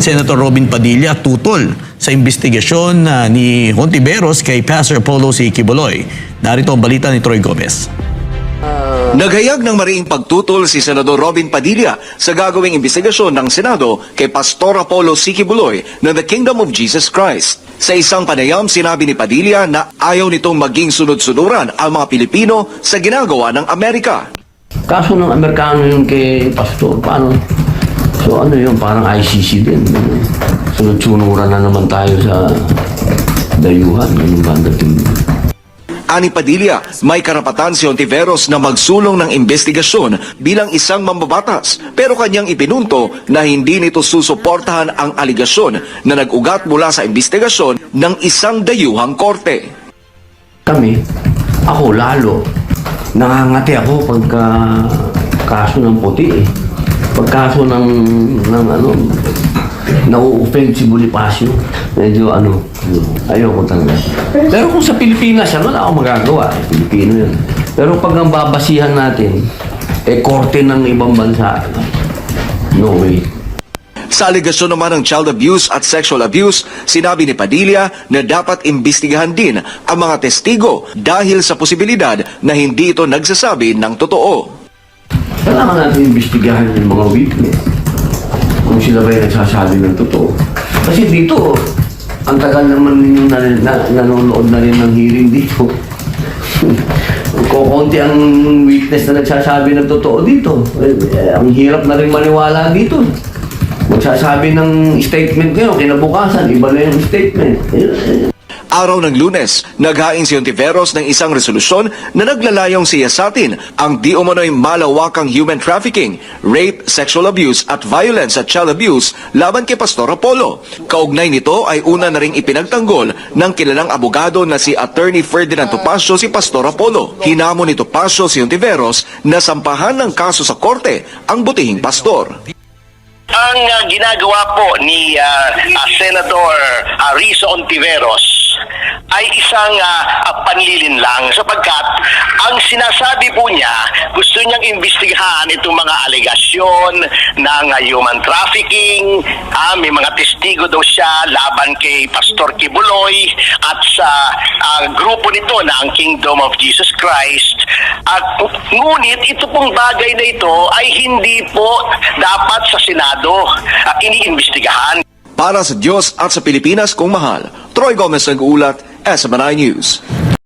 Senator Robin Padilla tutol sa investigasyon ni Hontiveros kay Pastor Apollo C. Quiboloy. Narito ang balita ni Troy Gomez. Naghayag ng mariing pagtutol si Senador Robin Padilla sa gagawing investigasyon ng Senado kay Pastor Apollo C. Quiboloy ng The Kingdom of Jesus Christ. Sa isang panayam, sinabi ni Padilla na ayaw nitong maging sunod-sunuran ang mga Pilipino sa ginagawa ng Amerika. Kaso ng Amerikano yun kay Pastor, paano? So ano yun, parang ICC din. Sunod-sunuran na naman tayo sa dayuhan. Ganun ba ang dating? Ani Padilla, may karapatan si Hontiveros na magsulong ng investigasyon bilang isang mambabatas, pero kanyang ipinunto na hindi nito susuportahan ang aligasyon na nag-ugat mula sa investigasyon ng isang dayuhang korte. Ako lalo, nangangati ako pagka kaso ng puti eh. Pagkaso ng na-offend si Bonifacio, medyo ayoko talaga. Pero kung sa Pilipinas yan, wala akong magagawa. Pilipino yan. Pero pag ang babasihan natin, korte ng ibang bansa, no way. Sa aligasyon naman ng child abuse at sexual abuse, sinabi ni Padilla na dapat imbestigahan din ang mga testigo dahil sa posibilidad na hindi ito nagsasabi ng totoo. Kailangan natin imbestigahan yung mga witness kung sila ba'y nagsasabi ng totoo. Kasi dito, ang tagal naman yung nanonood na rin ng hearing dito. Kukunti ang witness na nagsasabi ng totoo dito. Ang hirap na rin maniwala dito. Magsasabi ng statement kayo, kinabukasan, iba na yung statement. Araw ng Lunes, naghain si Hontiveros ng isang resolusyon na naglalayong siyasatin ang di umano'y malawakang human trafficking, rape, sexual abuse at violence at child abuse laban kay Pastor Apollo. Kaugnay nito ay una na ring ipinagtanggol ng kilalang abogado na si Attorney Ferdinand Topacio si Pastor Apollo. Hinamon ni Topacio si Hontiveros na sampahan ng kaso sa korte ang butihing pastor. Ang ginagawa po ni Senator Risa Hontiveros ay isang panlilinlang sapagkat ang sinasabi po niya, gusto niyang imbestigahan itong mga alegasyon ng human trafficking, may mga testigo daw siya laban kay Pastor Quiboloy at sa grupo nito na ang Kingdom of Jesus Christ. Ngunit ito pong bagay na ito ay hindi po dapat sa Senado iniimbestigahan. Para sa Diyos at sa Pilipinas kung mahal, Troy Gomez nag-uulat, SMNI News.